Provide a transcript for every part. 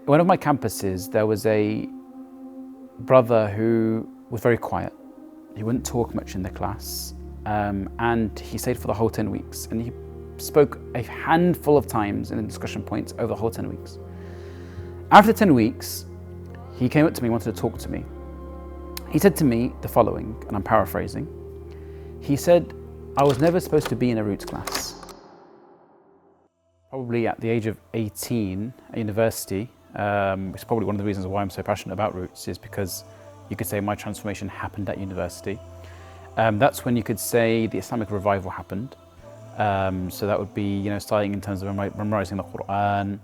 One of my campuses, there was a brother who was very quiet. He wouldn't talk much in the class, and he stayed for the whole 10 weeks. And he spoke a handful of times in the discussion points over the whole 10 weeks. After 10 weeks, he came up to me, wanted to talk to me. He said to me the following, and I'm paraphrasing. He said, I was never supposed to be in a roots class. Probably at the age of 18 at university, which is probably one of the reasons why I'm so passionate about roots, is because you could say my transformation happened at university. That's when you could say the Islamic revival happened. So that would be, starting in terms of memorizing the Qur'an,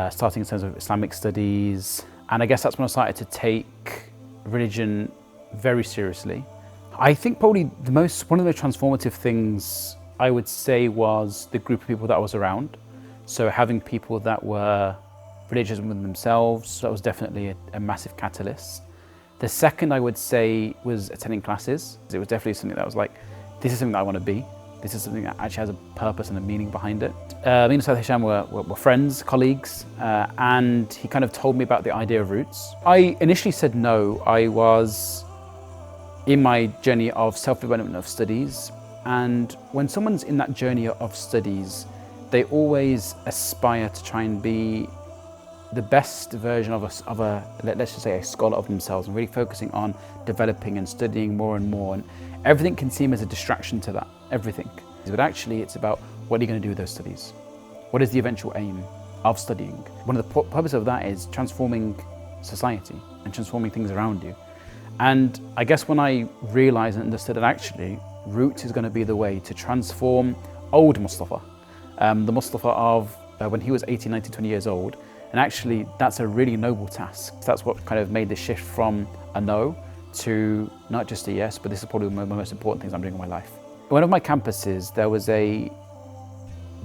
starting in terms of Islamic studies. And I guess that's when I started to take religion very seriously. I think probably one of the most transformative things I would say was the group of people that I was around. So having people that were religious within themselves, that was definitely a massive catalyst. The second I would say was attending classes. It was definitely something that was like, this is something that I want to be. This is something that actually has a purpose and a meaning behind it. Me and Ustad Hisham were friends, colleagues, and he kind of told me about the idea of roots. I initially said no. I was in my journey of self-development of studies, and when someone's in that journey of studies, they always aspire to try and be the best version of a let's just say a scholar of themselves, and really focusing on developing and studying more and more, and everything can seem as a distraction to that, everything. But actually it's about what are you going to do with those studies? What is the eventual aim of studying? One of the purposes of that is transforming society and transforming things around you. And I guess when I realized and understood that actually roots is going to be the way to transform old Mustafa, the Mustafa of when he was 18, 19, 20 years old. And actually that's a really noble task. That's what kind of made the shift from a no to not just a yes, but this is probably one of the most important things I'm doing in my life. One of my campuses, there was a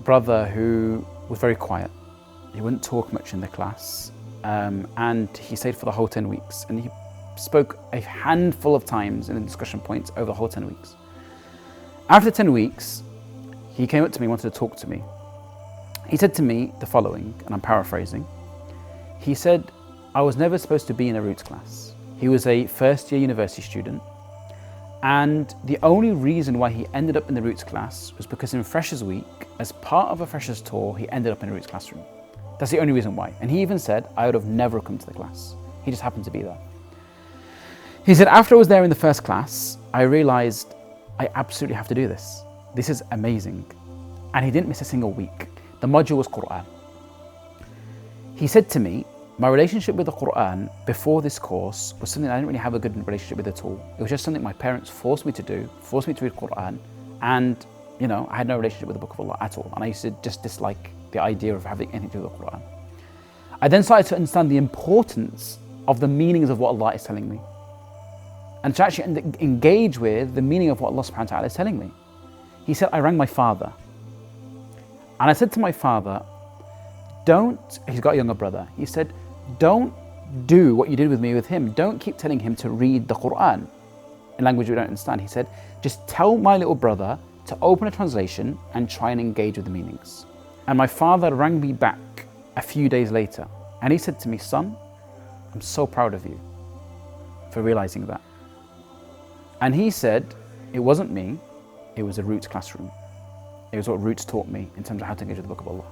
brother who was very quiet. He wouldn't talk much in the class, and he stayed for the whole 10 weeks. And he spoke a handful of times in the discussion points over the whole 10 weeks. After 10 weeks, he came up to me, wanted to talk to me. He said to me the following, and I'm paraphrasing. He said, I was never supposed to be in a roots class. He was a first-year university student, and the only reason why he ended up in the roots class was because in Freshers Week, as part of a Freshers tour, he ended up in a roots classroom. That's the only reason why. And he even said, I would have never come to the class. He just happened to be there. He said, after I was there in the first class, I realized I absolutely have to do this. This is amazing. And he didn't miss a single week. The module was Qur'an. He said to me, my relationship with the Qur'an before this course was something I didn't really have a good relationship with at all. It was just something my parents forced me to do, forced me to read Qur'an, and I had no relationship with the Book of Allah at all. And I used to just dislike the idea of having anything to do with the Qur'an. I then started to understand the importance of the meanings of what Allah is telling me, and to actually engage with the meaning of what Allah subhanahu wa ta'ala is telling me. He said, I rang my father. And I said to my father, he's got a younger brother. He said, don't do what you did with me with him. Don't keep telling him to read the Qur'an in language we don't understand. He said, just tell my little brother to open a translation and try and engage with the meanings. And my father rang me back a few days later, and he said to me, son, I'm so proud of you for realizing that. And he said, it wasn't me, it was a roots classroom. It was what roots taught me in terms of how to engage with the Book of Allah.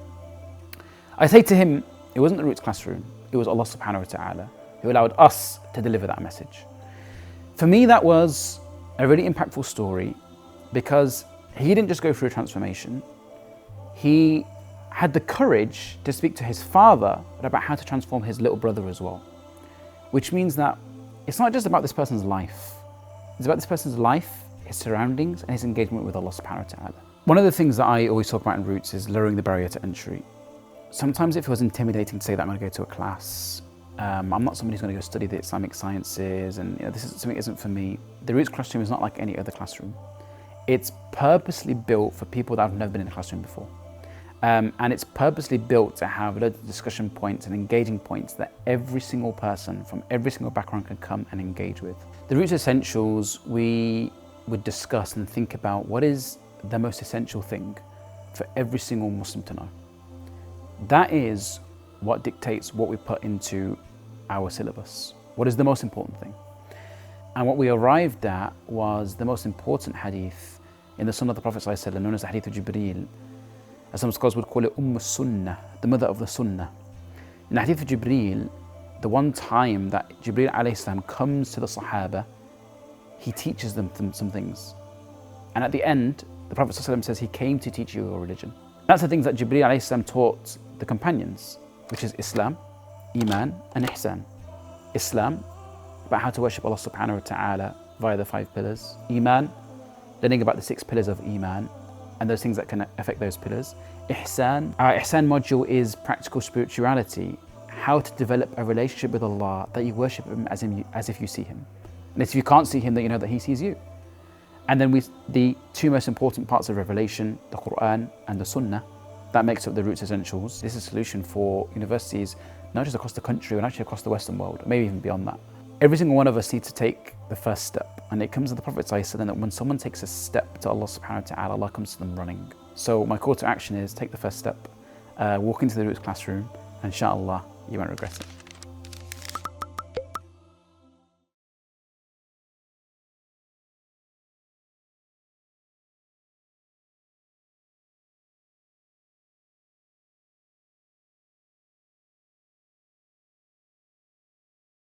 I say to him, it wasn't the roots classroom, it was Allah subhanahu wa ta'ala who allowed us to deliver that message. For me, that was a really impactful story because he didn't just go through a transformation, he had the courage to speak to his father about how to transform his little brother as well. Which means that it's not just about this person's life, it's about this person's life, his surroundings, and his engagement with Allah subhanahu wa ta'ala. One of the things that I always talk about in Roots is lowering the barrier to entry. Sometimes it feels intimidating to say that I'm going to go to a class. I'm not somebody who's going to go study the Islamic sciences, and this is something that isn't for me. The Roots classroom is not like any other classroom. It's purposely built for people that have never been in a classroom before. And it's purposely built to have loads of discussion points and engaging points that every single person from every single background can come and engage with. The Roots Essentials, we would discuss and think about what is the most essential thing for every single Muslim to know. That is what dictates what we put into our syllabus. What is the most important thing? And what we arrived at was the most important hadith in the Sunnah of the Prophet ﷺ, known as the Hadith of Jibreel. As some scholars would call it Sunnah, the mother of the Sunnah. In the Hadith of Jibreel, the one time that Jibreel alayhi salam comes to the Sahaba, he teaches them some things. And at the end, the Prophet ﷺ says, he came to teach you your religion. That's the things that Jibreel alayhi salam taught the companions, which is Islam, Iman, and Ihsan. Islam, about how to worship Allah subhanahu wa ta'ala via the 5 pillars. Iman, learning about the 6 pillars of Iman and those things that can affect those pillars. Ihsan, our Ihsan module is practical spirituality, how to develop a relationship with Allah that you worship Him as if you see Him. And if you can't see Him, then you know that He sees you. And then the 2 most important parts of revelation, the Qur'an and the Sunnah, that makes up the Roots Essentials. This is a solution for universities, not just across the country, but actually across the Western world, maybe even beyond that. Every single one of us needs to take the first step. And it comes to the Prophet ﷺ that when someone takes a step to Allah subhanahu wa ta'ala, Allah comes to them running. So my call to action is take the first step, walk into the Roots classroom, and inshallah, you won't regret it.